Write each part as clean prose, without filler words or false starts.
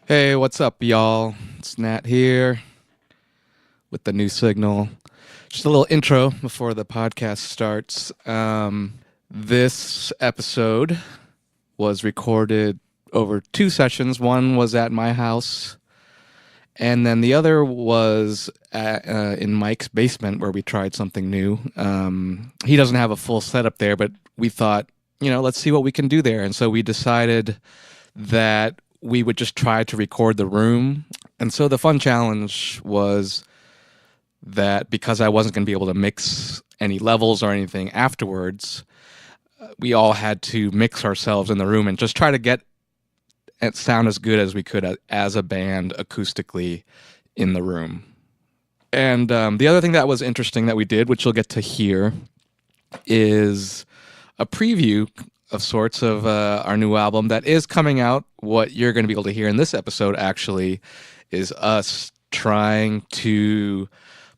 Hey, what's up, y'all? It's Nat here with the new signal. Just a little intro before the podcast starts. This episode was recorded over two sessions. One was at my house, and then the other was in Mike's basement where we tried something new. He doesn't have a full setup there, but we thought, let's see what we can do there. And so we decided that we would just try to record the room. And so the fun challenge was that because I wasn't going to be able to mix any levels or anything afterwards, we all had to mix ourselves in the room and just try to get it sound as good as we could as a band acoustically in the room. And the other thing that was interesting that we did, which you'll get to hear, is a preview of sorts of our new album that is coming out. What you're going to be able to hear in this episode actually is us trying to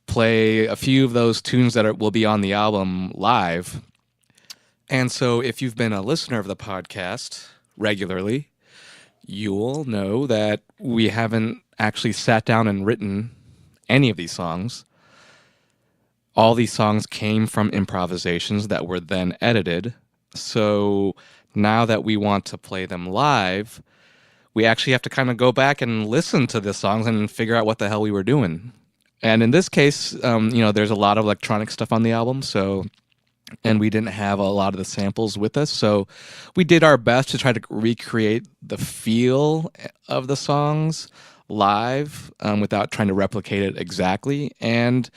play a few of those tunes that will be on the album live. And so if you've been a listener of the podcast regularly, you'll know that we haven't actually sat down and written any of these songs. All these songs came from improvisations that were then edited. So now that we want to play them live, we actually have to kind of go back and listen to the songs and figure out what the hell we were doing. And in this case, there's a lot of electronic stuff on the album, and we didn't have a lot of the samples with us. So we did our best to try to recreate the feel of the songs live without trying to replicate it exactly. And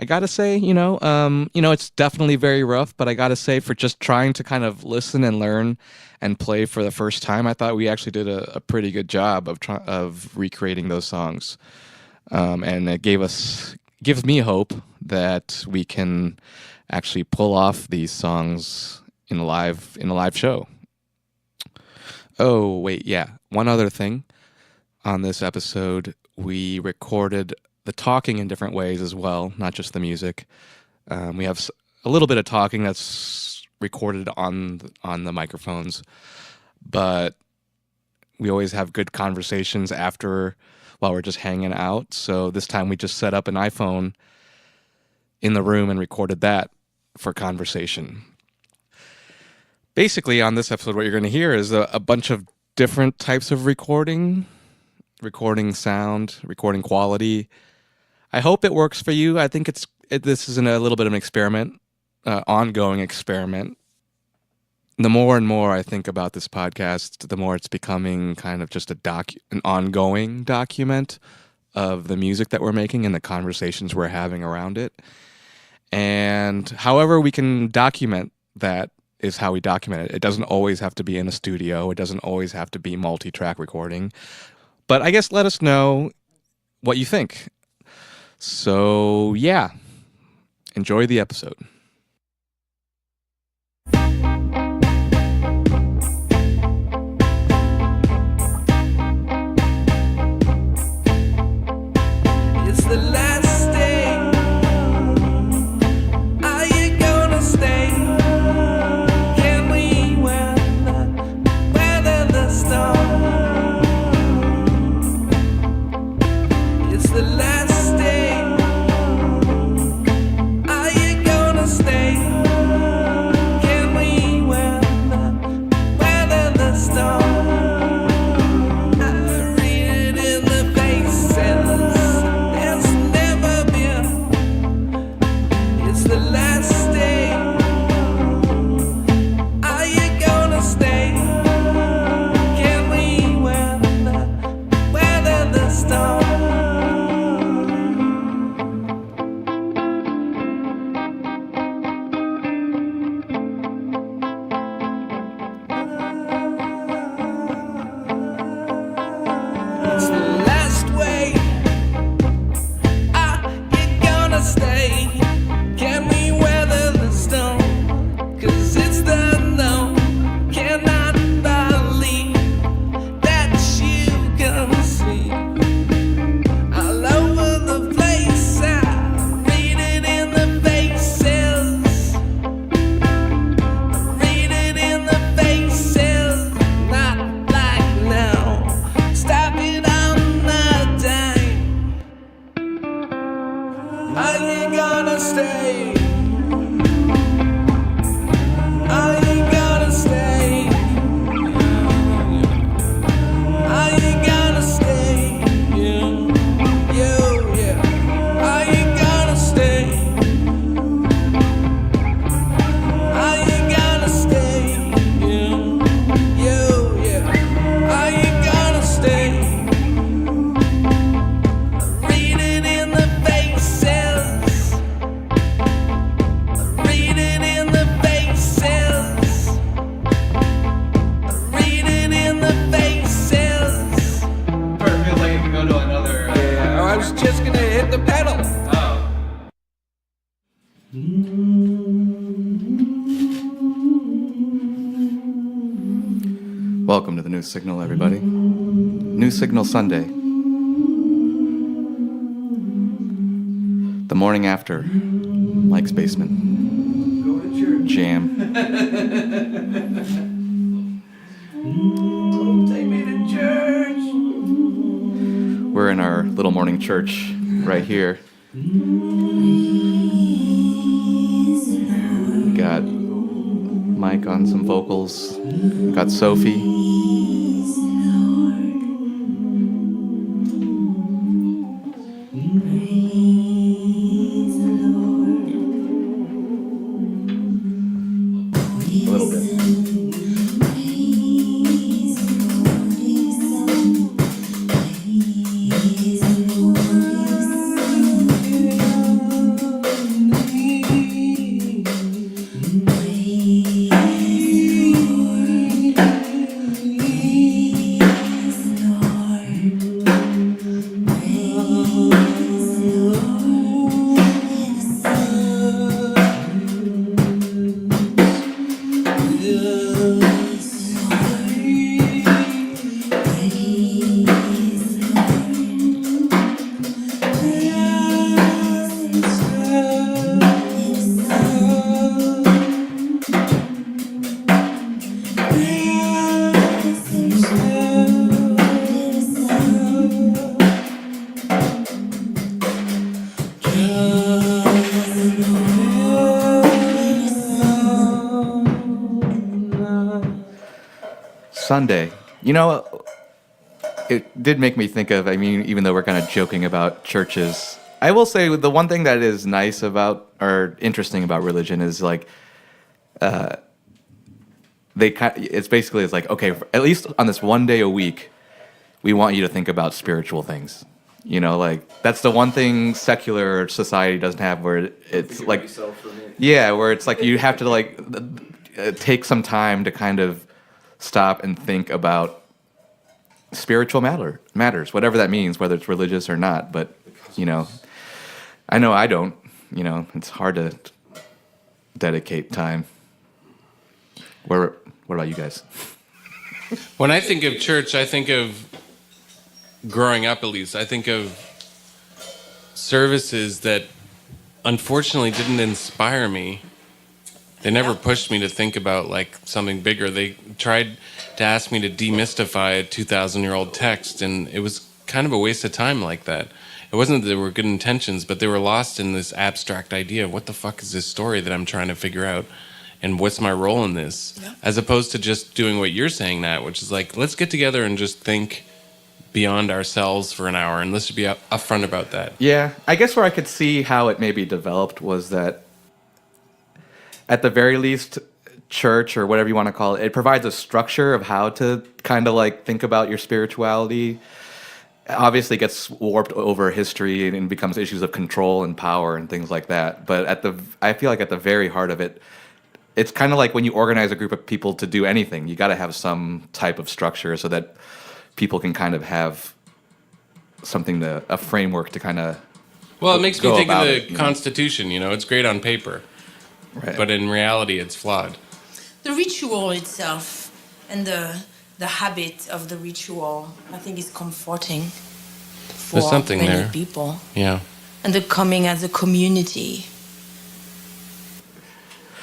I gotta say, it's definitely very rough, but I gotta say, for just trying to kind of listen and learn and play for the first time, I thought we actually did a pretty good job of recreating those songs. And it gives me hope that we can actually pull off these songs in a live show. Oh, wait, yeah. One other thing. On this episode, we recorded the talking in different ways as well, not just the music. We have a little bit of talking that's recorded on the microphones, but we always have good conversations after while we're just hanging out. So this time we just set up an iPhone in the room and recorded that for conversation. Basically, on this episode, what you're going to hear is a bunch of different types of recording sound, recording quality. I hope it works for you. I think this is a little bit of an experiment, ongoing experiment. The more and more I think about this podcast, the more it's becoming kind of just an ongoing document of the music that we're making and the conversations we're having around it. And however we can document that is how we document it. It doesn't always have to be in a studio. It doesn't always have to be multi-track recording. But I guess let us know what you think. So, yeah, enjoy the episode. It's the last day. Are you gonna stay? Can we weather the storm? It's the last day. Are you gonna stay? Can we was just gonna hit the pedal. Welcome to the New Signal, everybody. New Signal Sunday. The morning after Mike's basement. Go to church. Jam. Don't take me to church. We're in our little morning church right here. We got Mike on some vocals. We got Sophie. A little bit. Sunday. You know, it did make me think of, I mean, even though we're kind of joking about churches, I will say the one thing that is nice about or interesting about religion is like, it's basically it's like, okay, at least on this one day a week, we want you to think about spiritual things. You know, like that's the one thing secular society doesn't have, where it's like, yeah, where it's like you have to like take some time to kind of stop and think about spiritual matters, whatever that means, whether it's religious or not. But, you know I don't, it's hard to dedicate time. What about you guys? When I think of church, I think of growing up, at least. I think of services that unfortunately didn't inspire me. They never pushed me to think about like something bigger. They tried to ask me to demystify a 2,000-year-old text, and it was kind of a waste of time like that. It wasn't that there were good intentions, but they were lost in this abstract idea of what the fuck is this story that I'm trying to figure out, and what's my role in this? Yeah. As opposed to just doing what you're saying, Nat, which is like, let's get together and just think beyond ourselves for an hour, and let's just be upfront about that. Yeah, I guess where I could see how it maybe developed was that at the very least, church or whatever you want to call it, it provides a structure of how to kind of like think about your spirituality. Obviously it gets warped over history and becomes issues of control and power and things like that. But I feel like at the very heart of it, it's kind of like when you organize a group of people to do anything, you got to have some type of structure so that people can kind of have a framework to kind of. Well, it makes me think of the Constitution. It's great on paper. Right. But in reality, it's flawed. The ritual itself and the habit of the ritual, I think, is comforting for many people. Yeah. And the coming as a community.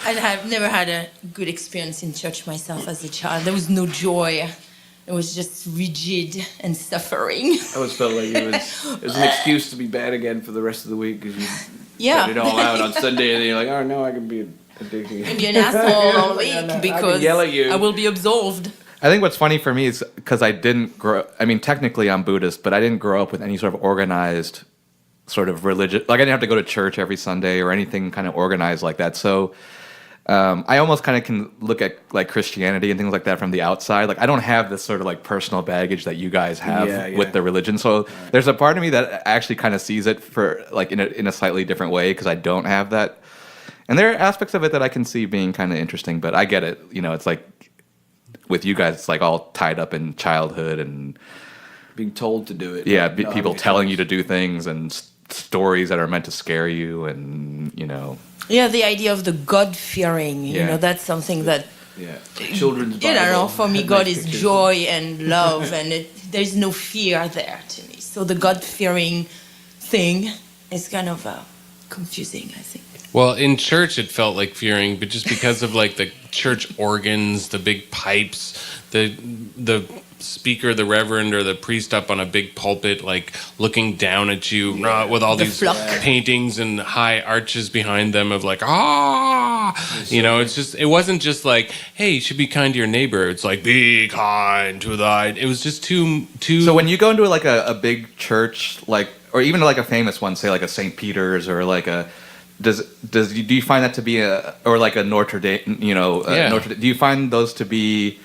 I've never had a good experience in church myself as a child. There was no joy. It was just rigid and suffering. I always felt like it was an excuse to be bad again for the rest of the week because you put it all out on Sunday and then you're like, oh no, I can be a dick again. Be an asshole all week because yell at you. I will be absolved. I think what's funny for me is because I didn't technically I'm Buddhist, but I didn't grow up with any sort of organized sort of religion. Like I didn't have to go to church every Sunday or anything kind of organized like that. So I almost kind of can look at like Christianity and things like that from the outside. Like I don't have this sort of like personal baggage that you guys have with the religion. So there's a part of me that actually kind of sees it for like in a slightly different way because I don't have that. And there are aspects of it that I can see being kind of interesting, but I get it. It's like with you guys, it's like all tied up in childhood and being told to do it. Yeah, people telling you to do things and stories that are meant to scare you, and Yeah, the idea of the God-fearing, that's something that... Yeah, children's Bible. For me, God is joy and love, and there's no fear there to me. So the God-fearing thing is kind of confusing, I think. Well, in church it felt like fearing, but just because of like the church organs, the big pipes, the speaker, the reverend or the priest up on a big pulpit, like looking down at you with all these paintings and high arches behind them of like, it wasn't just like, hey, you should be kind to your neighbor. It's like, be kind to thy. It was just too. So when you go into like a big church, like, or even like a famous one, say like a St. Peter's or like a, do you find that to be or like a Notre Dame, Notre Dame, do you find those to be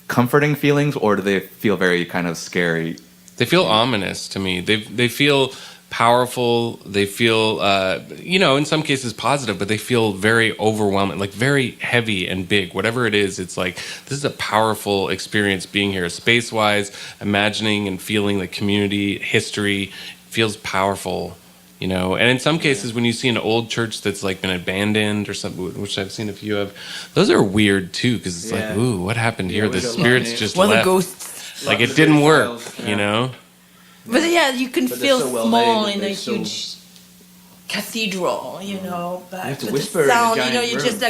comforting feelings, or do they feel very kind of scary? They feel ominous to me. They feel powerful. They feel, in some cases positive, but they feel very overwhelming, like very heavy and big. Whatever it is, it's like, this is a powerful experience being here. Space-wise, imagining and feeling the community, history, feels powerful. And in some cases, when you see an old church that's like been abandoned or something, which I've seen a few of, those are weird too, because it's like, ooh, what happened here? The spirits just left. The ghosts. Like it didn't work, But you can feel small in a huge cathedral, But you have to the whisper sound, in a giant you room. just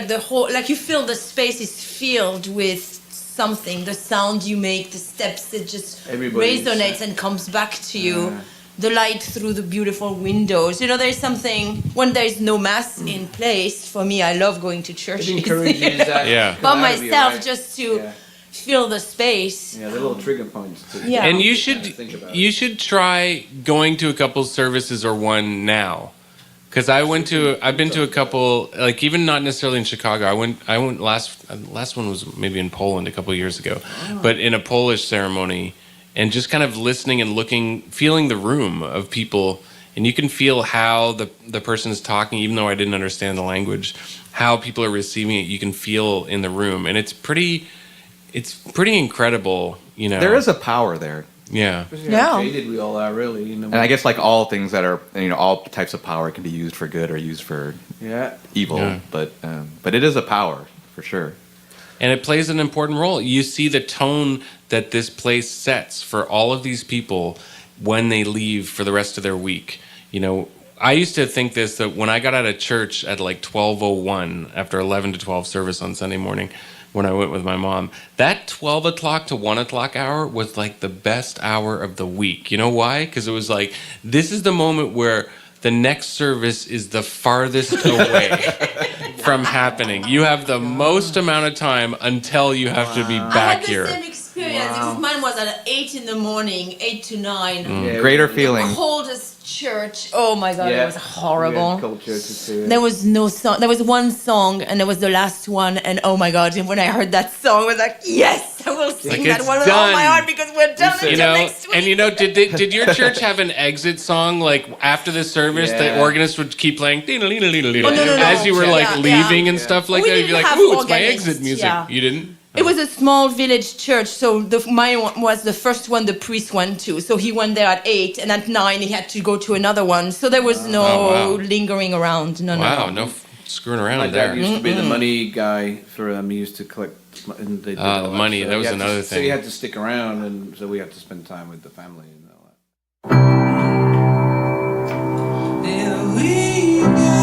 like you feel the space is filled with something. The sound you make, the steps, it just resonates and comes back to you. The light through the beautiful windows. There's something, when there's no mass in place, for me, I love going to church. It encourages that. By myself, just to feel the space. Yeah, the little trigger points. And you should try going to a couple services or one now. Because I've been to a couple, like even not necessarily in Chicago. I went last one was maybe in Poland a couple of years ago, but in a Polish ceremony. And just kind of listening and looking, feeling the room of people. And you can feel how the person is talking, even though I didn't understand the language, how people are receiving it. You can feel in the room. And it's pretty incredible, There is a power there. Yeah. How jaded we all are, really. And I guess like all things that are, all types of power can be used for good or used for evil. Yeah. But it is a power, for sure. And it plays an important role. You see the tone that this place sets for all of these people when they leave for the rest of their week. I used to think that when I got out of church at like 12:01 after 11 to 12 service on Sunday morning, when I went with my mom, that 12 o'clock to 1 o'clock hour was like the best hour of the week. You know why? Because it was like, this is the moment where the next service is the farthest away from happening. You have the most amount of time until you have to be back here. I had the same experience because mine was at 8 in the morning, 8 to 9. Greater feeling. The coldest church. Oh my God, it was horrible. Cold churches too. There was no song. There was one song, and it was the last one. And oh my God, when I heard that song, I was like, yes, I will sing that one with all my heart because we're done until next week. And did your church have an exit song? Like after the service, the organist would keep playing as you were like leaving and stuff like that. You'd be like, ooh, it's my exit music. Yeah. You didn't? It was a small village church, so mine was the first one the priest went to. So he went there at 8, and at 9 he had to go to another one. So there was no lingering around. No screwing around My there. dad used to be the money guy for he used to collect and they did all the money. So that was another thing. So you had to stick around, and so we had to spend time with the family and all that. There we go.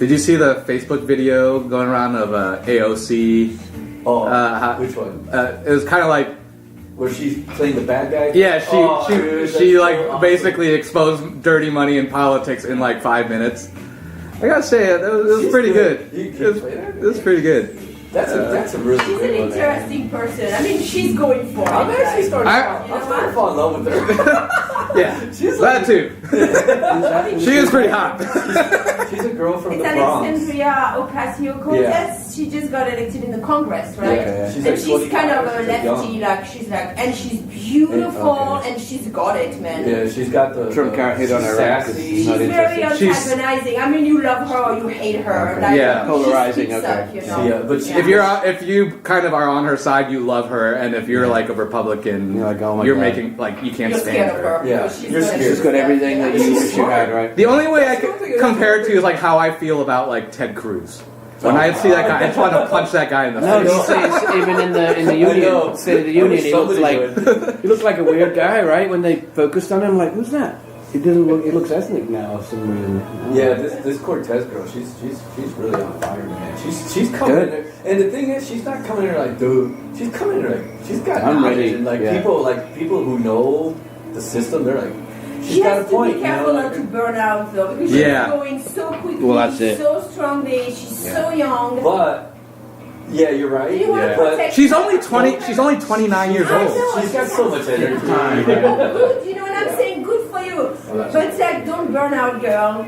Did you see the Facebook video going around of AOC? Which one? It was kind of like where she's playing the bad guy. Yeah, she like awesome. basically exposed dirty money in politics in like 5 minutes. I gotta say it was pretty good. It was pretty good. That's a really She's good an one. interesting person. I mean, she's going for it. I'm actually starting to fall in love with her. Yeah, she's that too. She is pretty hot. She's a girl from it's the Bronx. Alexandria Ocasio-Cortez. Yeah. She just got elected in the Congress, right? Yeah. She's kind of a lefty, and she's beautiful, and she's got it, man. Yeah, she's got the Trump can't hit on her right. She's very antagonizing. I mean, you love her or you hate her. Okay. Like, Yeah. Polarizing, she speaks okay. up, you know? Yeah, but If you kind of are on her side, you love her, and if you're like a Republican, You're like, oh my you're God. making like you can't You're stand scared of her. Yeah. because she's You're gonna scared. do She's got stuff, everything you that know? you wish you had, right? The only way I can compare it to is like how I feel about like Ted Cruz. When I see that guy, I just want to punch that guy in the No, face. he says even in the know. union, State of the I Union, wish he looks somebody like he looks like a weird guy, right? When they focused on him, like who's that? He doesn't look. He looks ethnic now for some reason. yeah, this Cortez girl, she's really on fire, man. She's coming in there, and the thing is, she's not coming in there like, dude. She's coming in there like she's got I'm knowledge, ready, and yeah. people who know the system, they're like, she's She got has a point. to be careful not to burn out though, because she's Yeah. going so quickly, Well, that's it. so strongly, she's so young. But yeah, you're right. You want to But protect She's only 20. She's only 29 years I old. know. she's got so much energy. Oh, good, you know what I'm saying? Good for you. that's But it's like, don't burn out, girl.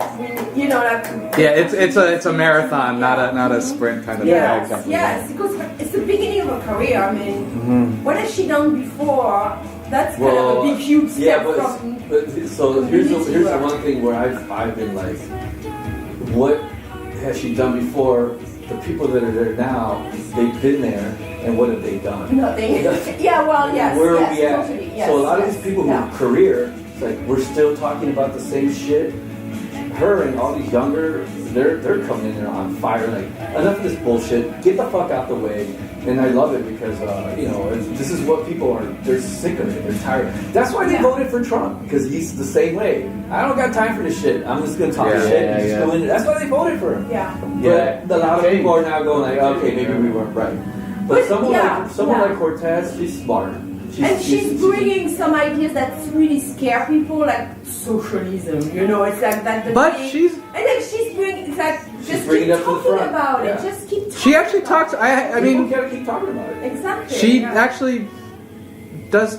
You know, like. Yeah, it's a marathon, not a sprint kind of Yes, thing. yes, because it's the beginning of her career. I mean, what has she done before? That's kind of a big, huge step yeah, from. but so here's the one thing where I've been like, what has she done before? The people that are there now, they've been there, and what have they done? Nothing. Yeah, well, yes. Where yes, are we at? Totally, yes, so a lot of yes, these people yeah. who career, it's like we're still talking about the same shit. Her and all these younger, they're coming in there on fire. Like enough of this bullshit. Get the fuck out the way. And I love it because this is what people are. They're sick of it. They're tired. That's why they voted for Trump, because he's the same way. I don't got time for this shit. I'm just gonna talk shit. And just go in. That's why they voted for him. Yeah. But a lot of people are now going like, okay, maybe we weren't right. But someone like Cortez, she's smart. She's bringing some ideas that really scare people, like socialism. You know, it's like that. But thing. she's- and then she's bringing. It's like just bringing keep it up to the talking front. about Yeah. it. Just keep. Talking She actually about talks. it. I People mean, gotta keep talking about it. Exactly. she yeah. actually does.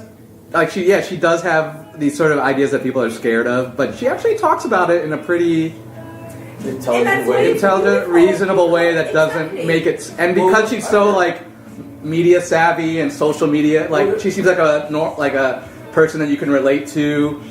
Like she does have these sort of ideas that people are scared of, but she actually talks about it in a pretty Intelligent way. intelligent, reasonable way that doesn't make it. And because she's so like media savvy and social media, like she seems like a person that you can relate to.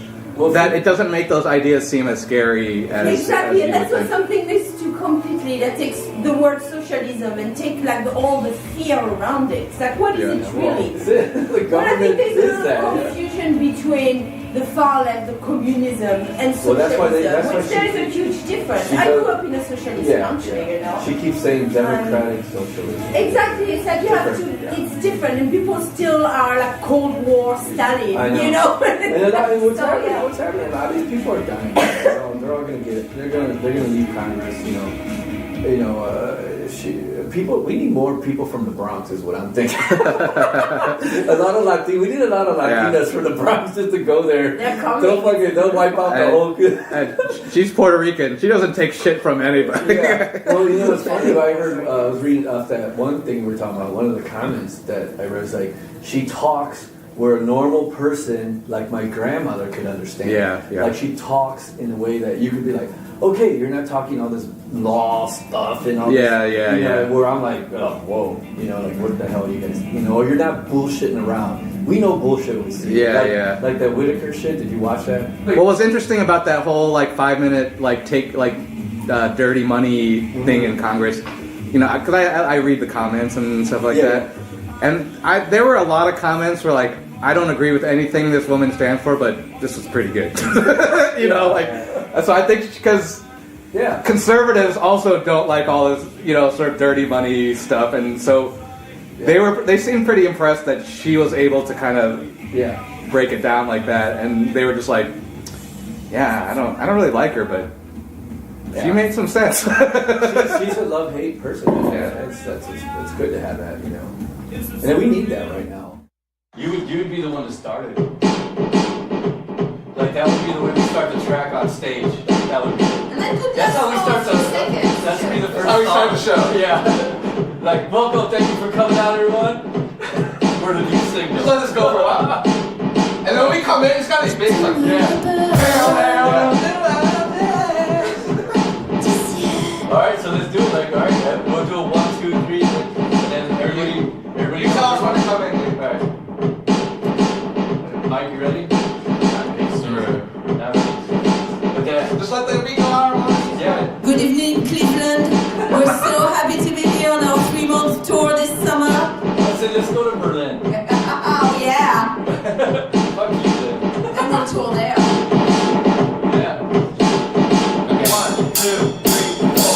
That it doesn't make those ideas seem as scary as Exactly, as and you that's would what think. something needs to completely, that takes the word socialism and take like all the fear around it. It's like, what is it really? The But I think government there's a is little that. confusion between the far left, the communism, and Well, that's socialism, why that's why which there is a huge difference. she I does- grew up in a socialist country, you know. She keeps saying democratic socialism. Exactly, it's like you have to, it's different, and people still are like Cold War Stalin, I know. you know? And a lot of what's So, happening? yeah. What's happening? A lot of these people are dying. They're all gonna get it. They're gonna leave Congress. We need more people from the Bronx, is what I'm thinking. A lot of Latinos. We need a lot of Latinas from the Bronx just to go there. They're coming. They'll wipe out the whole. And she's Puerto Rican. She doesn't take shit from anybody. Yeah. Well, you know, it's funny. I heard. I was reading off that one thing we were talking about. One of the comments that I read was like, she talks where a normal person, like my grandmother, could understand. Yeah. Like she talks in a way that you could be like, okay, you're not talking all this law stuff and all this. Yeah. Where I'm like, oh, whoa, like what the hell are you guys, or you're not bullshitting around. We know bullshit when we see it. Yeah. Like that Whitaker shit. Did you watch that? What was interesting about that whole 5 minute dirty money thing in Congress, because I read the comments and stuff like that, and there were a lot of comments where like, I don't agree with anything this woman stands for, but this was pretty good. So I think because conservatives also don't like all this sort of dirty money stuff, and so they seemed pretty impressed that she was able to kind of break it down like that, and they were just like, I don't really like her, but You made some sense. She's a love-hate person. It's good to have that, you know. And then we need that right now. You would be the one to start it. Like that would be the way we start the track on stage. That would be. That's how we start the. That should be the first. That's how we start the show. Yeah. Like, welcome, thank you for coming out, everyone. We're the new signal. Just let this go for a while. And then when we come in, it's got these bass like Alright, so let's do it like, alright, we'll do a 1, 2, 3, and then everybody You tell us when to come in. Alright. Mike, you ready? Okay. Just let the beat go on. Yeah. Good evening, Cleveland. We're so happy to be here on our 3-month tour this summer. I said, let's go to Berlin. Oh, yeah. Fuck you then. And we'll tour there. Yeah. Okay. 1, 2, 3, 3.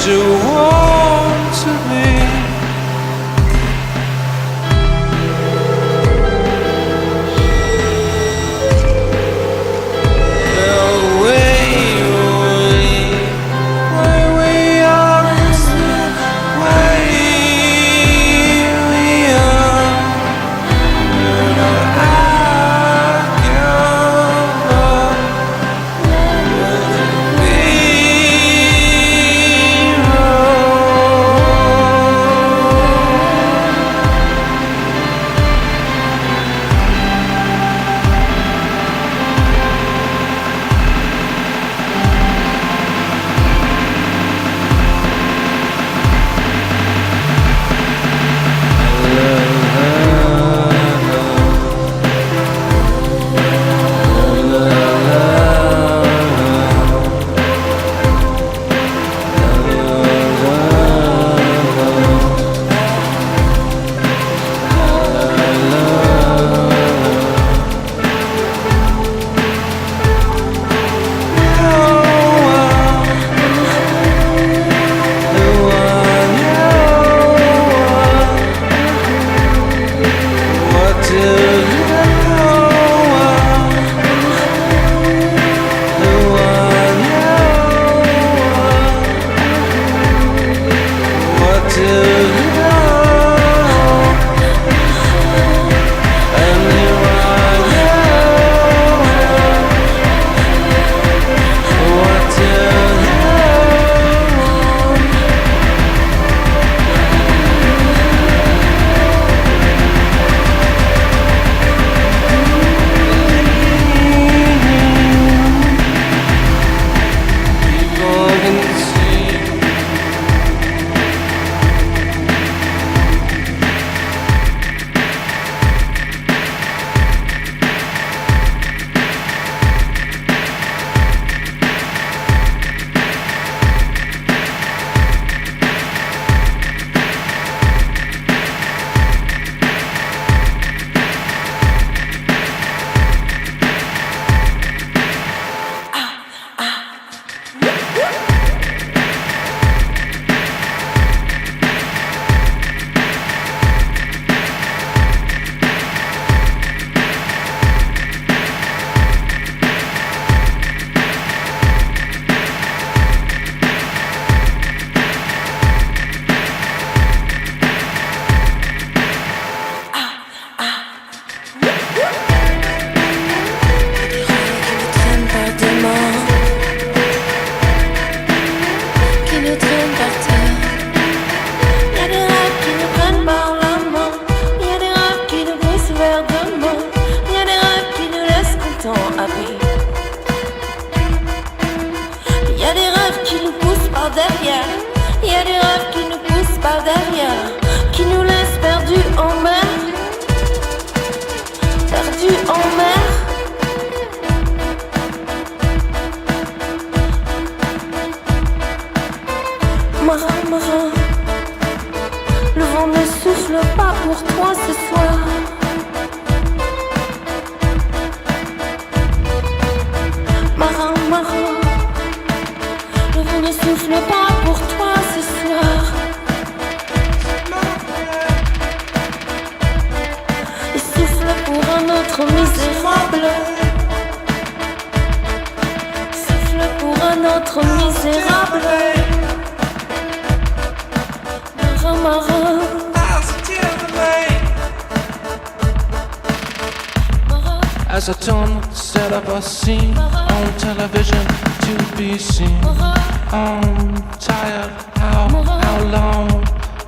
you want to be. As a tone set up a scene on television to be seen. I'm tired, how long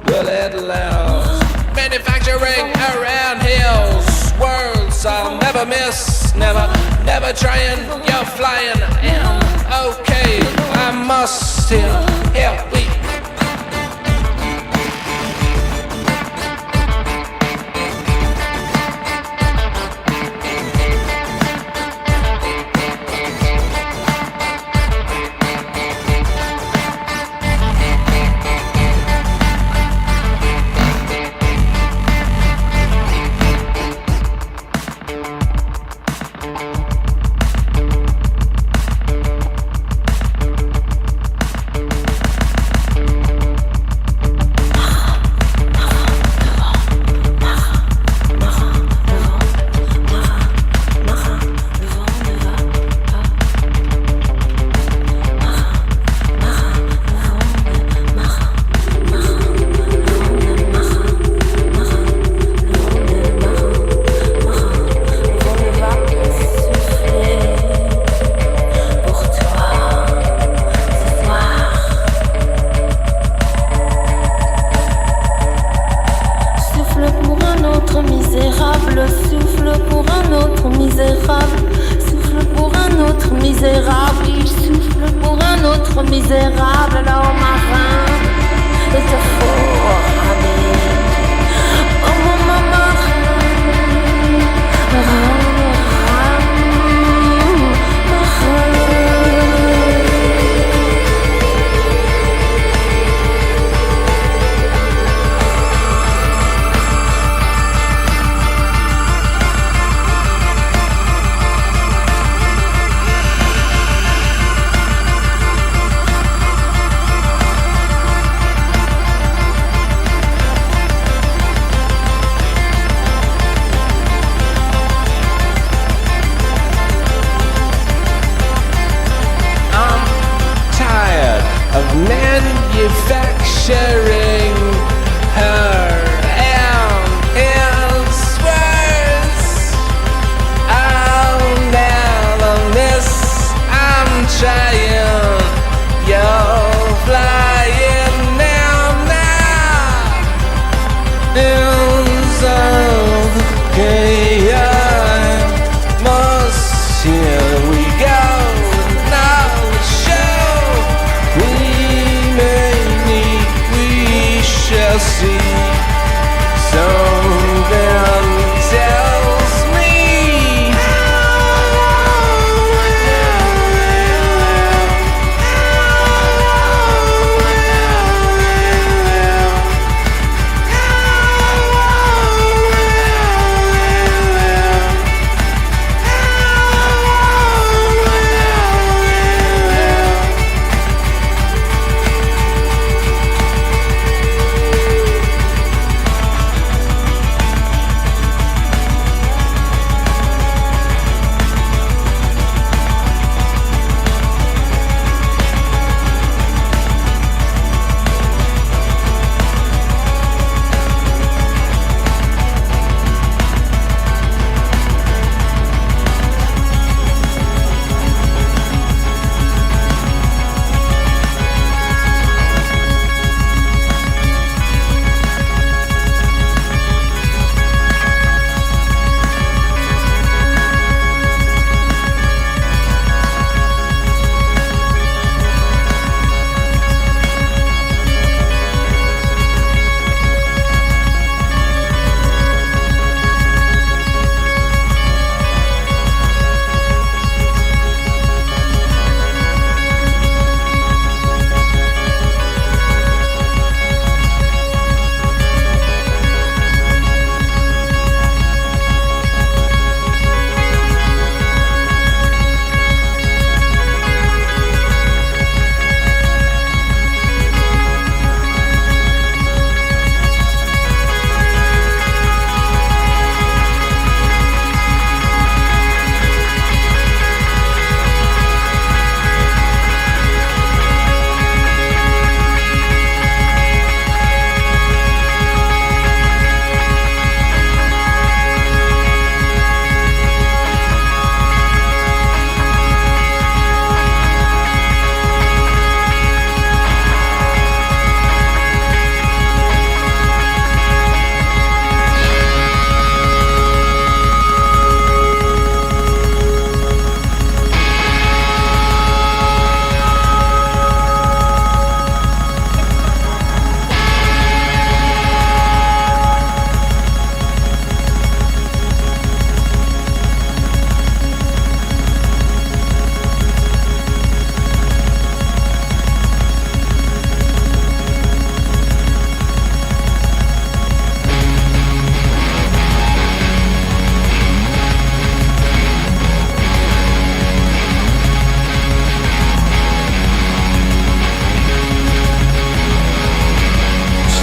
will it last? Manufacturing around hills, worlds I'll never miss. Never trying, you're flying in. Okay, I must here we manufacturing her and its words. Oh, now on this I'm trying. You're flying now. Is okay, must here we go. Now it's show we may meet, we shall see. Something tells me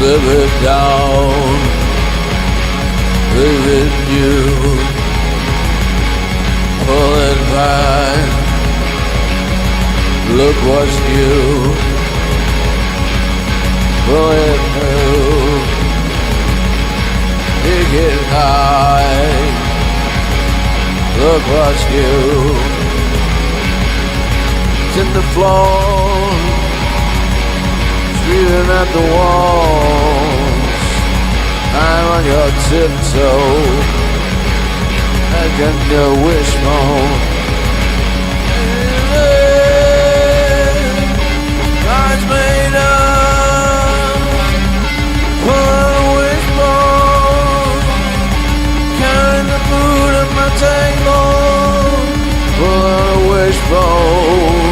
slip it down, leave it new, pull it back, look what's new, pull it new, pick it high, look what's new, it's in the floor. Breathing at the walls, I'm on your tiptoe, making your wishbone. God's made up, pull on a wishbone, carrying the mood of my tangle, pull on a wishbone.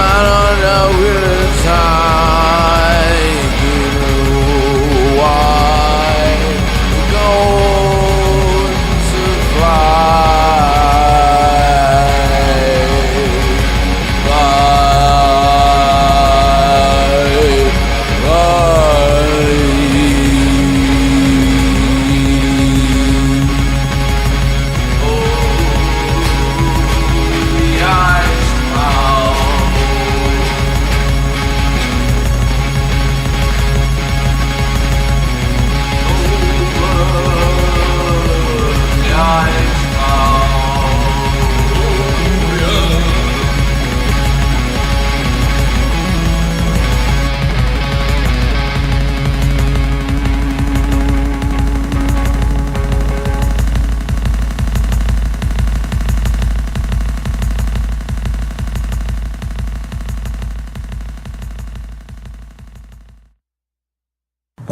I don't know where time, you know why we're going to fly.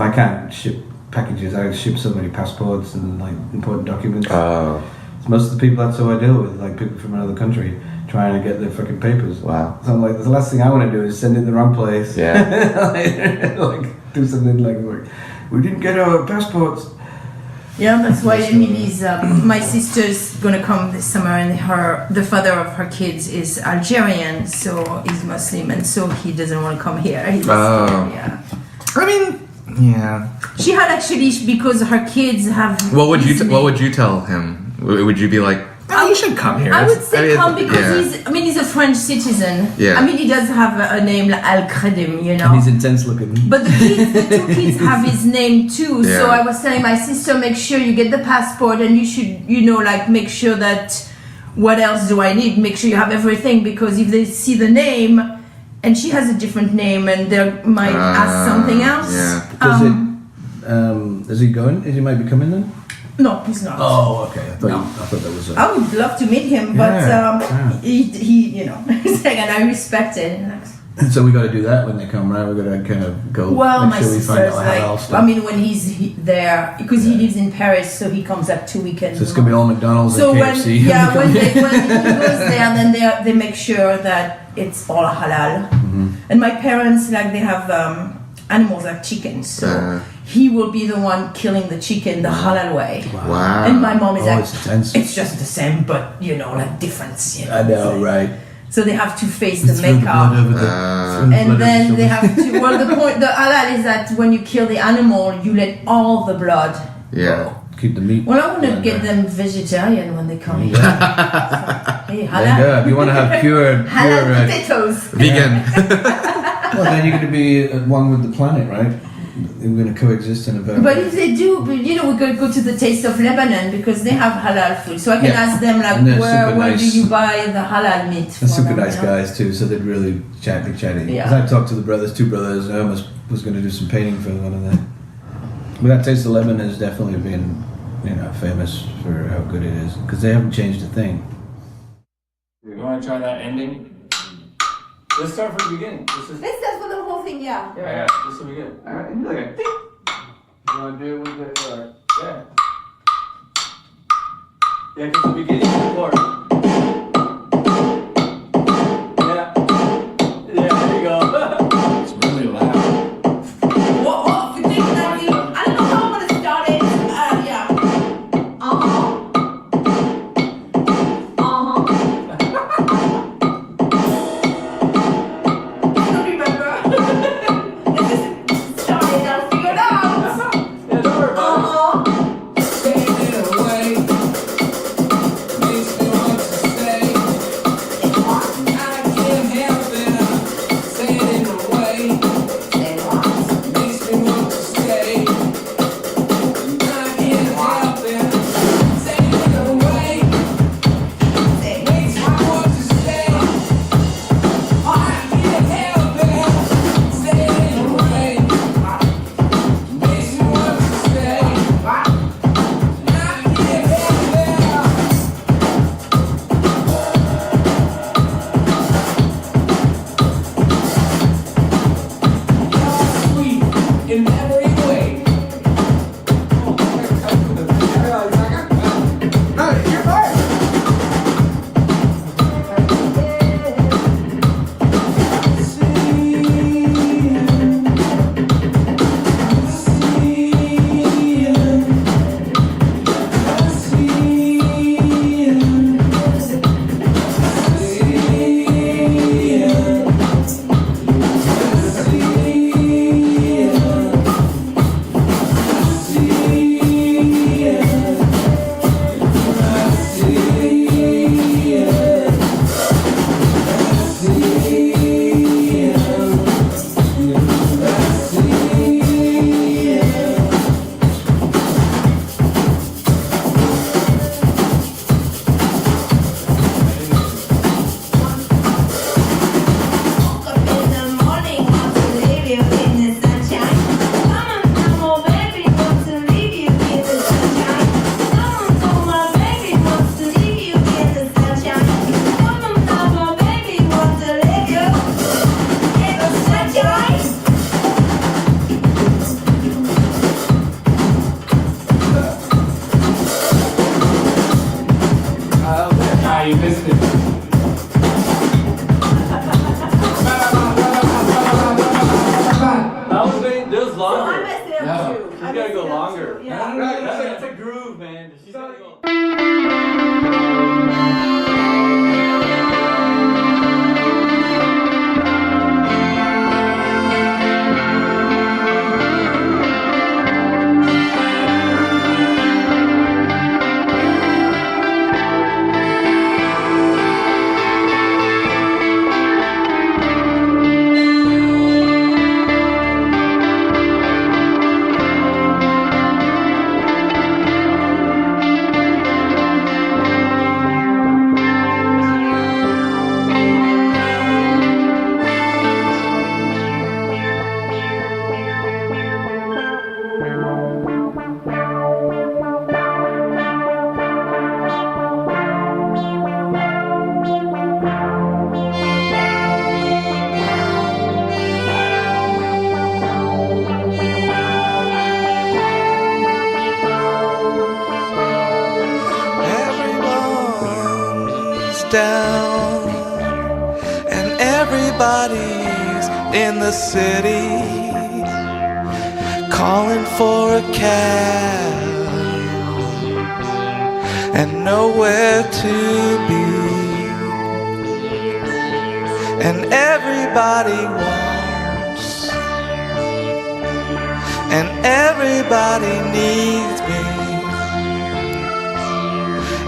I can't ship packages. I ship so many passports and like important documents. Oh. Most of the people that's who I deal with, like people from another country, trying to get their fucking papers. Wow. So I'm like, the last thing I want to do is send it in the wrong place. Yeah. like do something like we didn't get our passports. Yeah, that's why Emily's. My sister's gonna come this summer, and the father of her kids is Algerian, so he's Muslim, and so he doesn't want to come here. Yeah. I mean, yeah. She had actually, because her kids have. What would you tell him? Would you be like, oh, you should come here? I would say come because he's a French citizen. Yeah. I mean, he does have a name like Al Kredim, you know. And he's intense looking. But the two kids have his name too. Yeah. So I was telling my sister, make sure you get the passport, and you should, make sure that. What else do I need? Make sure you have everything, because if they see the name, and she has a different name, and they might ask something else. Yeah. Is he going? Is he might be coming then? No, he's not. Oh, okay. I thought that was. I would love to meet him, but he he's like, and I respect it. And so we got to do that when they come, right? We got to kind of go. Well, make my sure we find sister's out like, halal stuff. I mean, when he's there, because he lives in Paris, so he comes like 2 weekends. So it's gonna be all McDonald's So and when KFC. when he goes there, then they make sure that it's all halal. Mm-hmm. And my parents, like, they have animals like chickens, so he will be the one killing the chicken the halal way. Wow. And my mom is like, it's intense. it's just the same, but like difference. I know, right? So they have to face the makeup. And then they have to. Well, the halal is that when you kill the animal, you let all the blood. Yeah. Keep the meat. Well, I want to get them vegetarian when they come here. So, hey, halal. If you want to have pure Halal potatoes. Vegan. well, then you're going to be one with the planet, right? We're going to coexist in a very. But if they do, we're going to go to the Taste of Lebanon because they have halal food. So I can ask them, like, where do you buy the halal meat? They're super nice guys too, so they'd really chatty. Yeah. Because I talked to the two brothers. I almost was going to do some painting for one of them. But that Taste of Lebanon has definitely been, famous for how good it is because they haven't changed a thing. You want to try that ending? Let's start from the beginning. Let's start with the whole thing, yeah. Yeah. This will be good. All right. Okay. You want to do it with the yeah. Yeah, because the beginning of the chord. Yeah. Yeah, there you go. It's really loud. What? You think that I don't know how I'm going to start it. Yeah. I don't remember. Let's just start it. I'll figure it out. Yeah, don't worry about it. Standing away makes me want to stay. I can't help it. Standing away makes me want to stay. I can't help it. Standing away makes me want to stay. I can't help it. Standing away makes me want to stay. Sweet in every way. gotta go longer. Yeah. That's a groove, man. She's gotta go. Down and everybody's in the city calling for a cab and nowhere to be, and everybody wants and everybody needs me,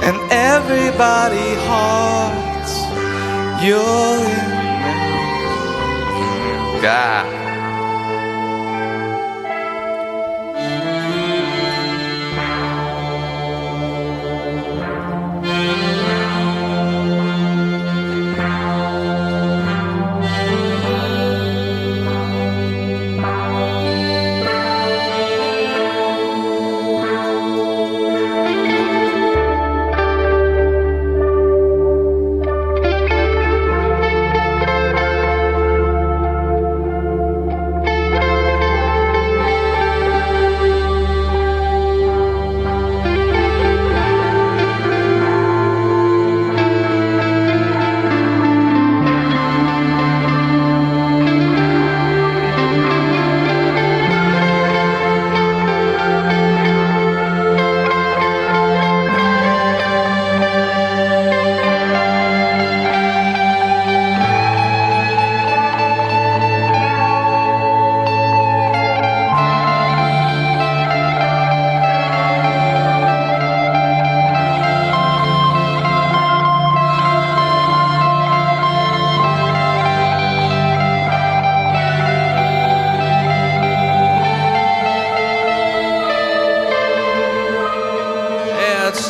and everybody hearts you're in. God.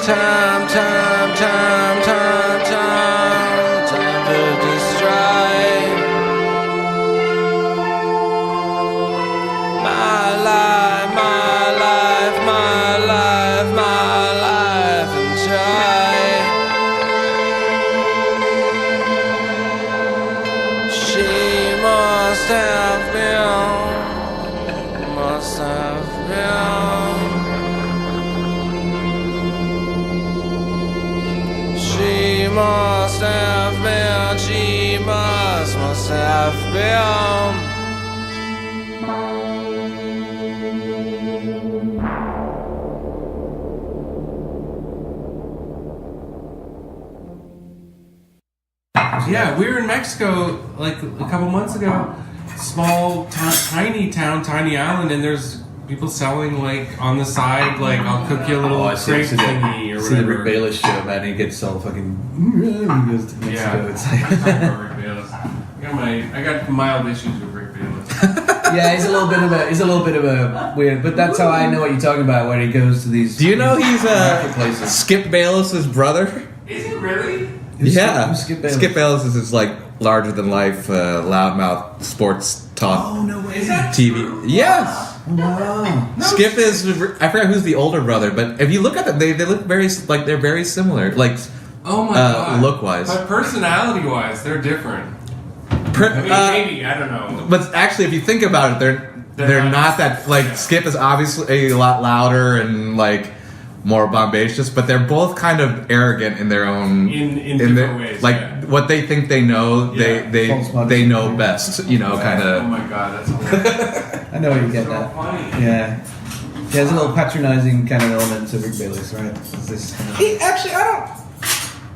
Time to destroy my life, and joy. She must have been. She must have been. Yeah, we were in Mexico like a couple months ago. Small, tiny town, tiny island, and there's people selling like on the side, like I'll cook you a little crepe thingy or whatever. See the Rick Bayless show, man. He gets all fucking. He goes to Mexico. Yeah, It's like. Rick Bayless. I got mild issues with Rick Bayless. Yeah, he's a little bit of a weird, but that's how I know what you're talking about when he goes to these. Do you know he's marketplaces. Skip Bayless's brother? Is he really? Yeah, Skip Bayless? Skip Bayless is this like larger than life, loudmouth sports talk Oh no way! TV. Yes. Wow. Skip is, I forgot who's the older brother, but if you look at them, they look they're very similar, like Oh my god. look wise. But personality wise, they're different. Maybe, I don't know. But actually, if you think about it, they're not that like yeah. Skip is obviously a lot louder and like more bombacious, but they're both kind of arrogant in their own in different ways. like yeah. what they think they know, Yeah. they know best, kind Oh of. my god, that's hilarious. I know you get So that. funny. Yeah. He has a little patronizing kind of element to Rick Bayless, right? Actually, I don't.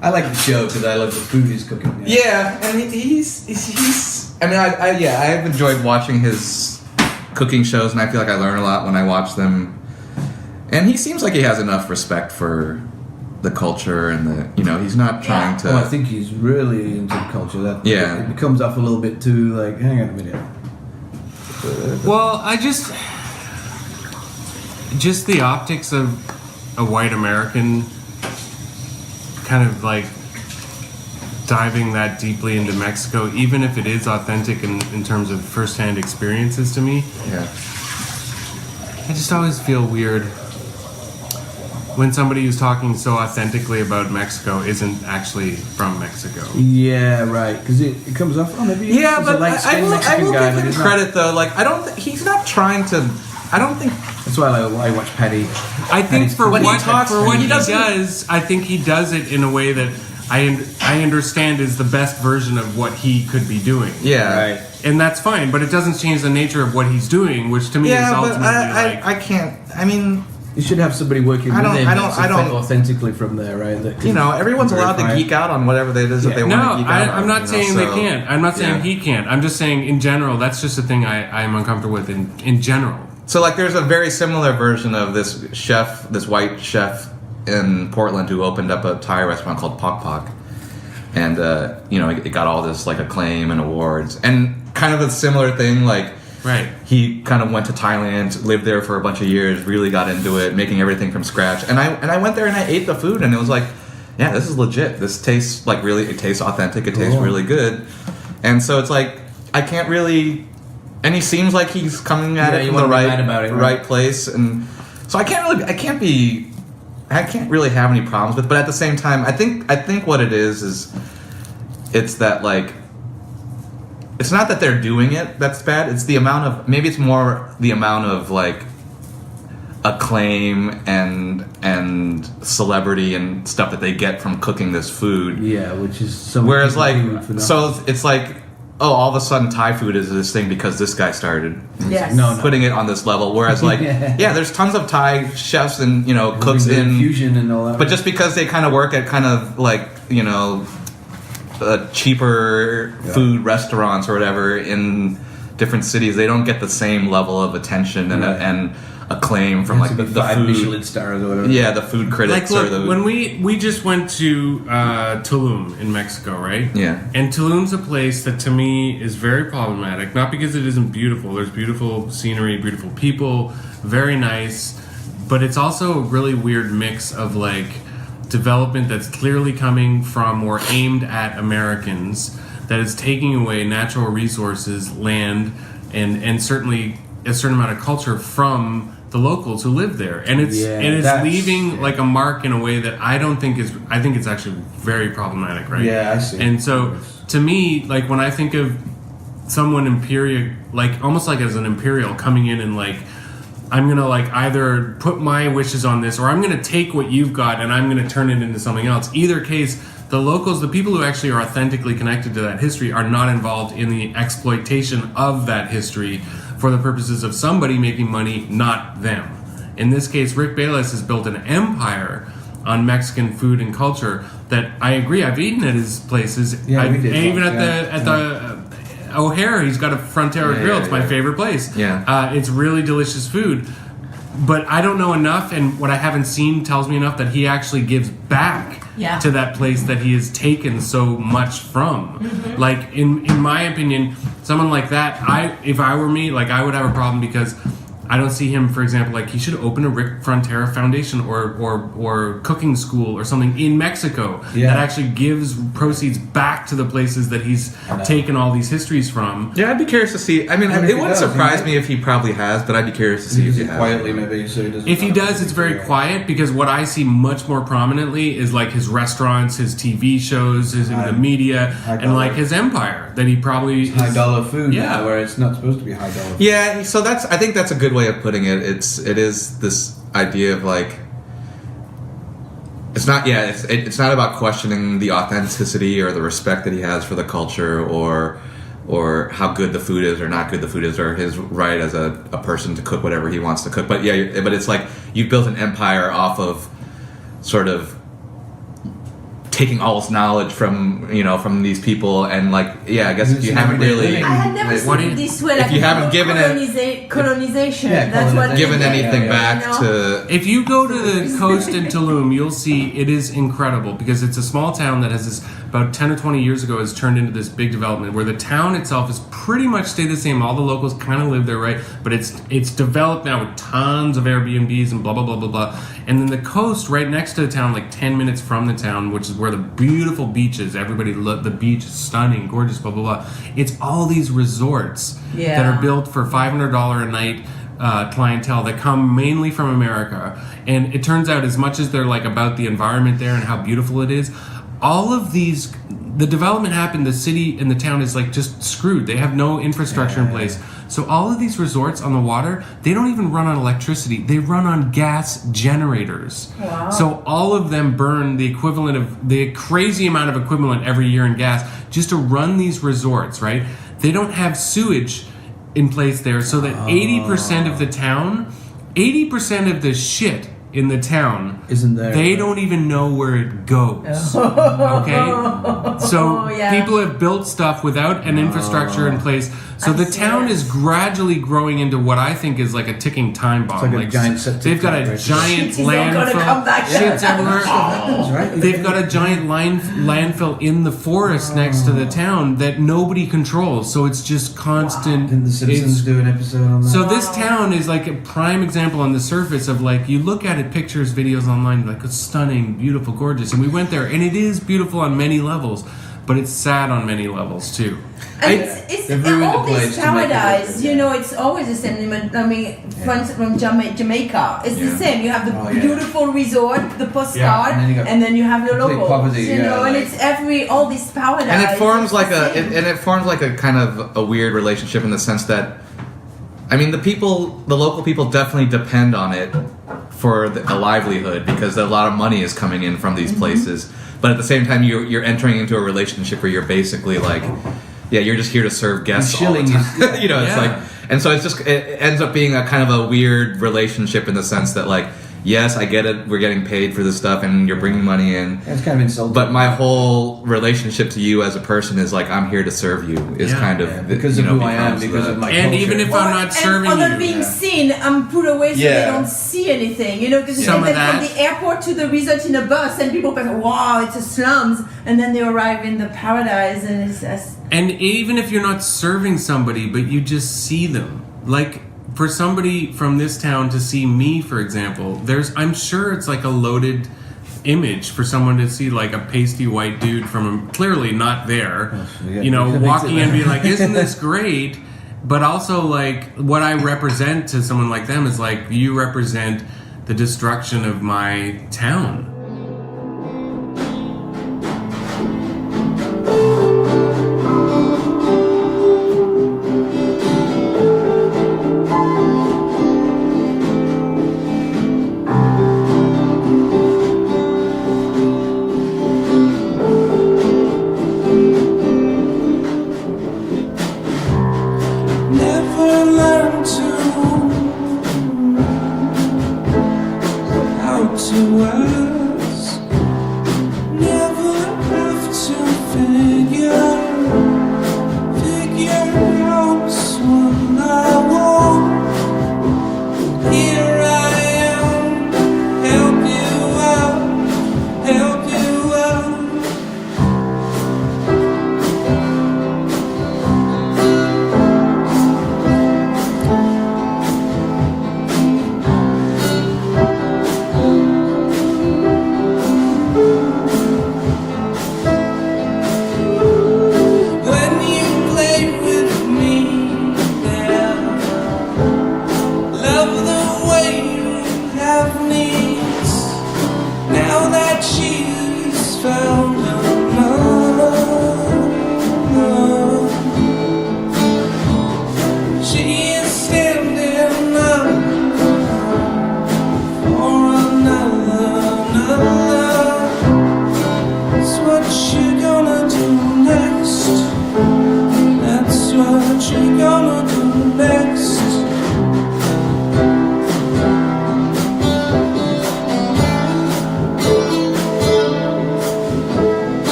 I like the show because I love the food he's cooking. Yeah, and he's. I mean, I've enjoyed watching his cooking shows, and I feel like I learn a lot when I watch them. And he seems like he has enough respect for the culture, and he's not trying to. Oh, I think he's really into the culture. That it comes off a little bit too like, hang on a minute. Well, just the optics of a white American kind of like diving that deeply into Mexico, even if it is authentic in terms of firsthand experiences to me. Yeah. I just always feel weird when somebody who's talking so authentically about Mexico isn't actually from Mexico. Yeah, right. Because it comes off. Oh, maybe. Yeah, he's but a light-skinned I Mexican will guy, give but him he's credit not. though. Like, I don't. He's not trying to. I don't think. That's why I watch Patty. I think for what he does, I think he does it in a way that I understand is the best version of what he could be doing. Yeah, Right. And that's fine, but it doesn't change the nature of what he's doing, which to me is ultimately like. I can't. I mean, You should have somebody working with him that's authentically from there, right? Everyone's allowed to geek out on whatever it is that they want to geek out on. I'm not saying they can't. I'm not saying he can't. I'm just saying in general, that's just a thing I'm uncomfortable with in general. So, like, there's a very similar version of this white chef in Portland who opened up a Thai restaurant called Pok Pok. And, it got all this, like, acclaim and awards. And kind of a similar thing, like, right. He kind of went to Thailand, lived there for a bunch of years, really got into it, making everything from scratch. And I went there and I ate the food, and it was like, yeah, this is legit. This tastes like it tastes authentic. It tastes really good. And so it's like, I can't really. And he seems like he's coming at it from the right place, and so I can't really have any problems with. But at the same time, I think what it is it's that, like, it's not that they're doing it that's bad. It's the amount of, maybe it's more the amount of, like, acclaim and celebrity and stuff that they get from cooking this food. Yeah, which is so. Whereas, like, so it's like, oh, all of a sudden Thai food is this thing because this guy started putting it on this level. Whereas, like, yeah, there's tons of Thai chefs and, cooks in fusion and all that. But just because they kind of work at kind of like, cheaper food restaurants or whatever in different cities, they don't get the same level of attention and acclaim from, like, the food Michelin stars or whatever. Yeah, the food critics. Like, look, when we just went to Tulum in Mexico, right? Yeah. And Tulum's a place that to me is very problematic, not because it isn't beautiful. There's beautiful scenery, beautiful people, very nice, but it's also a really weird mix of, like, development that's clearly coming from or aimed at Americans, that is taking away natural resources, land, and certainly a certain amount of culture from the locals who live there, and it's leaving like a mark in a way that I think it's actually very problematic, right? Yeah, I see. And so to me, like, when I think of someone imperial, like almost like as an imperial coming in and, like, I'm gonna, like, either put my wishes on this or I'm gonna take what you've got and I'm gonna turn it into something else. Either case, the locals, the people who actually are authentically connected to that history, are not involved in the exploitation of that history for the purposes of somebody making money, not them. In this case, Rick Bayless has built an empire on Mexican food and culture that I agree. I've eaten at his places. Yeah, we did. Even at the O'Hare, he's got a Frontera grill. It's my favorite place. Yeah. It's really delicious food. But I don't know enough, and what I haven't seen tells me enough that he actually gives back to that place that he has taken so much from. Mm-hmm. Like, in my opinion, someone like that, if I were me, like, I would have a problem because I don't see him, for example, like, he should open a Rick Frontera Foundation or cooking school or something in Mexico that actually gives proceeds back to the places that he's taken all these histories from. Yeah, I'd be curious to see. I mean, it wouldn't surprise me if he probably has, but I'd be curious to see if he has. Quietly, maybe. So he doesn't. If he does, it's very quiet, because what I see much more prominently is, like, his restaurants, his TV shows, the media, and, like, his empire that he probably high dollar food. Yeah, where it's not supposed to be high dollar food. Yeah, so I think that's a good way of putting it. It is this idea of, like, it's not about questioning the authenticity or the respect that he has for the culture or or how good the food is or not good the food is, or his right as a person to cook whatever he wants to cook. But yeah, but it's like you've built an empire off of sort of taking all this knowledge from these people, and like, yeah, I guess if you haven't really, I had never seen it this way. Like, if you haven't given colonization, that's what given anything back to. If you go to the coast in Tulum, you'll see it is incredible, because it's a small town that has this, about 10 or 20 years ago, has turned into this big development where the town itself is pretty much stayed the same. All the locals kind of live there, right? But it's developed now with tons of Airbnbs and blah blah blah blah blah. And then the coast right next to the town, like 10 minutes from the town, which is where the beautiful beaches, the beach is stunning, gorgeous, blah blah blah. It's all these resorts that are built for $500 a night clientele that come mainly from America. And it turns out, as much as they're like about the environment there and how beautiful it is, all of these, the development happened, the city and the town is like just screwed. They have no infrastructure in place. So all of these resorts on the water, they don't even run on electricity. They run on gas generators. Wow. So all of them burn the equivalent of, the crazy amount of equivalent every year in gas just to run these resorts, right? They don't have sewage in place there, so that 80% of the town, 80% of the shit in the town isn't there. They don't even know where it goes. Okay? So people have built stuff without an infrastructure in place. So the town is gradually growing into what I think is like a ticking time bomb. It's like a giant septic they've got a tank, right? giant landfill. Shit's everywhere. Right? They've got a giant landfill in the forest next to the town that nobody controls. So it's just constant. Didn't the Simpsons do an episode on that? So this town is like a prime example on the surface of, like, you look at it, pictures, videos online, like, it's stunning, beautiful, gorgeous. And we went there, and it is beautiful on many levels, but it's sad on many levels too. And it's all this paradise, you know, it's always the same. I mean, friends from Jamaica, it's the same. You have the beautiful resort, the postcard, and then you have the locals, poverty, you know, and it's all this paradise. And it forms like a kind of a weird relationship in the sense that, I mean, the local people definitely depend on it for a livelihood because a lot of money is coming in from these places. But at the same time, you're entering into a relationship where you're basically like, you're just here to serve guests all the time. You know, it's like, and so it ends up being a kind of a weird relationship in the sense that, like, yes, I get it, we're getting paid for this stuff and you're bringing money in. It's kind of insulting. But my whole relationship to you as a person is like, I'm here to serve you. Is kind of because of who I am, because of my culture. And even if I'm not serving you, other being seen, I'm put away so they don't see anything. You know, because from the airport to the resort in a bus, and people go, "Wow, it's a slums," and then they arrive in the paradise, and it's just. And even if you're not serving somebody, but you just see them, like, for somebody from this town to see me, for example, I'm sure it's like a loaded image for someone to see, like, a pasty white dude from clearly not there, walking in and being like, isn't this great? But also, like, what I represent to someone like them is like, you represent the destruction of my town.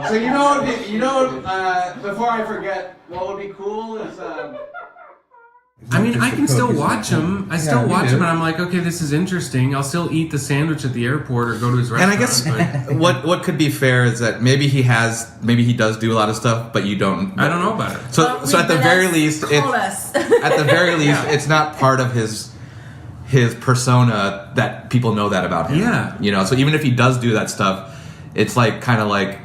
So before I forget, what would be cool is. I mean, I can still watch him. I still watch do. him, and I'm like, okay, this is interesting. I'll still eat the sandwich at the airport or go to his And restaurant. I guess what could be fair is that maybe he does do a lot of stuff, but you don't. I don't know about it. So at the very least, it's not part of his persona that people know that about him. Yeah. You know, so even if he does do that stuff, it's like kind of like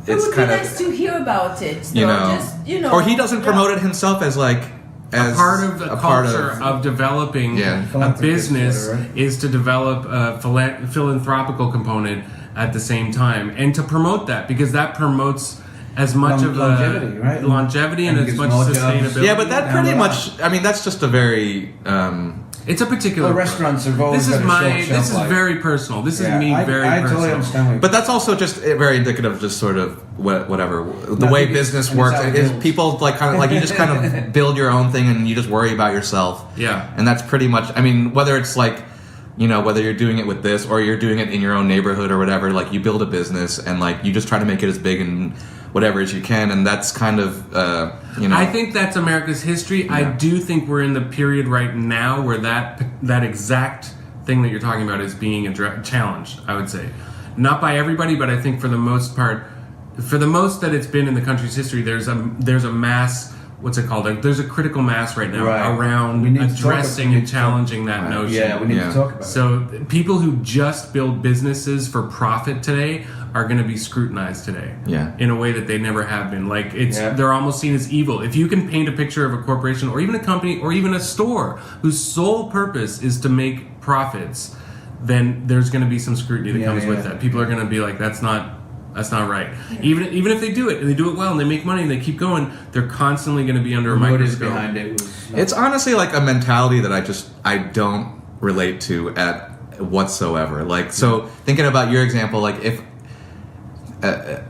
It would be nice to hear about it. You know, just, you know, or he doesn't promote it himself as like as a part of the culture of developing a business is to develop a philanthropical component at the same time, and to promote that, because that promotes as much of longevity, right? Longevity and as much sustainability. Yeah, but that pretty much. I mean, that's just a very. It's a particular. Restaurants have always This is got a shelf This is life. very personal. This is me very I personal. totally understand. But that's also just very indicative of just sort of whatever the No, way because- business and works. it's how it Is builds. people like kind of like you just kind of build your own thing and you just worry about yourself. Yeah. And that's pretty much. I mean, whether it's like, you know, whether you're doing it with this or you're doing it in your own neighborhood or whatever, like you build a business and like you just try to make it as big and whatever as you can, and that's kind of you know. I think that's America's history. I do think we're in the period right now where that exact thing that you're talking about is being challenged, I would say. Not by everybody, but I think for the most part, for the most that it's been in the country's history, there's a mass, what's it called? There's a critical mass right now around addressing and challenging that notion. Yeah, we need to talk about it. So people who just build businesses for profit today are going to be scrutinized today. Yeah. In a way that they never have been. Like they're almost seen as evil. If you can paint a picture of a corporation or even a company or even a store whose sole purpose is to make profits, then there's going to be some scrutiny that comes with that. People are going to be like, that's not right. Even if they do it and they do it well and they make money and they keep going, they're constantly going to be under a microscope. Behind it was It's honestly like a mentality that I don't relate to at whatsoever. Like, so thinking about your example, like if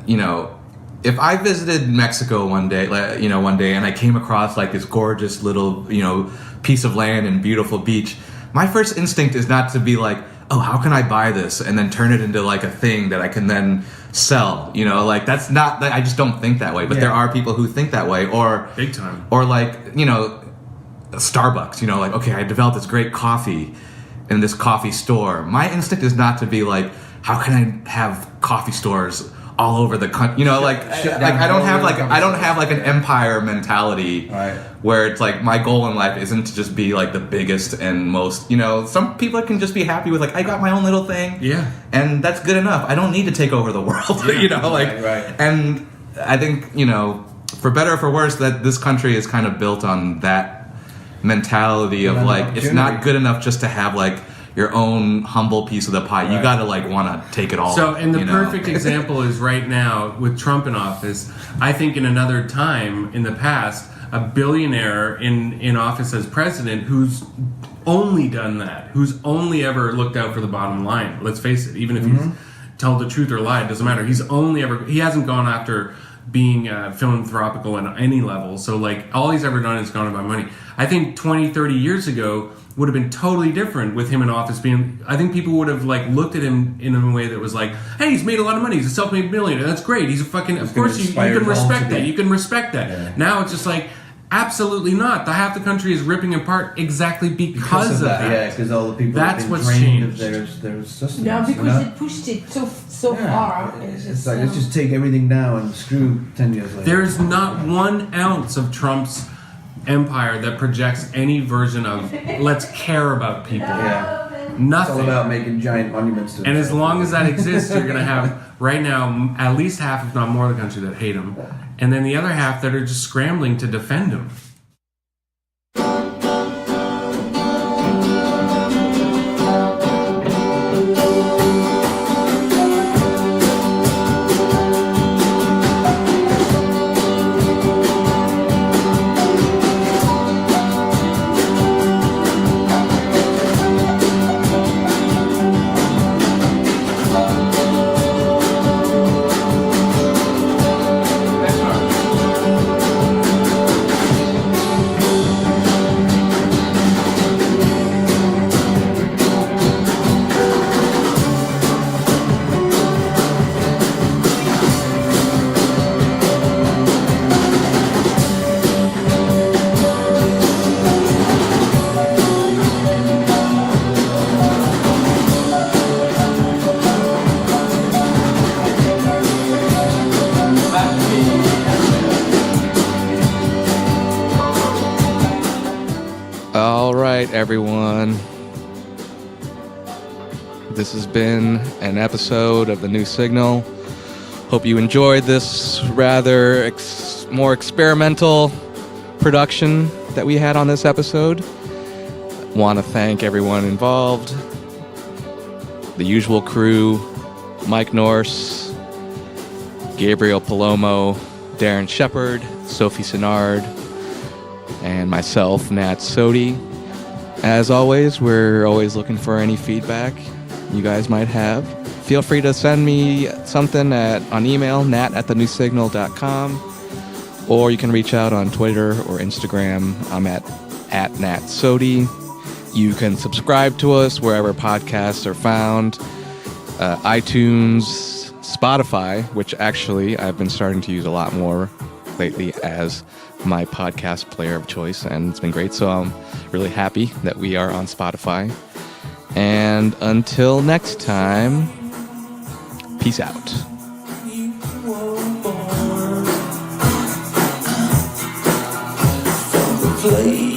you know, if I visited Mexico one day and I came across like this gorgeous little, you know, piece of land and beautiful beach, my first instinct is not to be like, oh, how can I buy this and then turn it into like a thing that I can then sell, you know, like that's not, I just don't think that way, but there are people who think that way, or big time, or like, you know, Starbucks, you know, like, okay, I developed this great coffee in this coffee store. My instinct is not to be like, how can I have coffee stores all over the country, you know, like I don't have like an empire mentality, where it's like my goal in life isn't to just be like the biggest and most, you know, some people can just be happy with like, I got my own little thing, and that's good enough. I don't need to take over the world, you know, like, and I think, you know, for better or for worse, that this country is kind of built on that mentality of like, it's not good enough just to have like your own humble piece of the pie. You got to like want to take it all. So, and the perfect example is right now with Trump in office. I think in another time in the past, a billionaire in office as president who's only done that, who's only ever looked out for the bottom line. Let's face it, even if he's told the truth or lied, it doesn't matter. He hasn't gone after being philanthropical on any level. So like all he's ever done is gone about money. I think 20, 30 years ago would have been totally different with him in office being, I think people would have like looked at him in a way that was like, hey, he's made a lot of money. He's a self-made millionaire. That's great. He's a fucking, of course you can respect that. You can respect that. Yeah. Now it's just like, absolutely not. Half the country is ripping apart exactly because of that. Yeah, because all the people that's have been what's drained changed. of their sustenance. Yeah, because it pushed it so far. It's like, let's just take everything now and screw 10 years later. There's not 1 ounce of Trump's empire that projects any version of let's care about people. Nothing. It's all about making giant monuments to and as long as that exists, you're going to have right now at least half, if not more, of the country that hate him, and then the other half that are just scrambling to defend him. right, everyone. This has been an episode of The New Signal. Hope you enjoyed this rather more experimental production that we had on this episode. Want to thank everyone involved. The usual crew, Mike Norse, Gabriel Palomo, Darren Shepard, Sophie Sinard, and myself, Nat Soti. As always, we're always looking for any feedback you guys might have. Feel free to send me something on email, nat@thenewsignal.com, or you can reach out on Twitter or Instagram. I'm at Nat Soti. You can subscribe to us wherever podcasts are found. iTunes, Spotify, which actually I've been starting to use a lot more lately as my podcast player of choice, and it's been great. So I'm really happy that we are on Spotify. And until next time, peace out. Play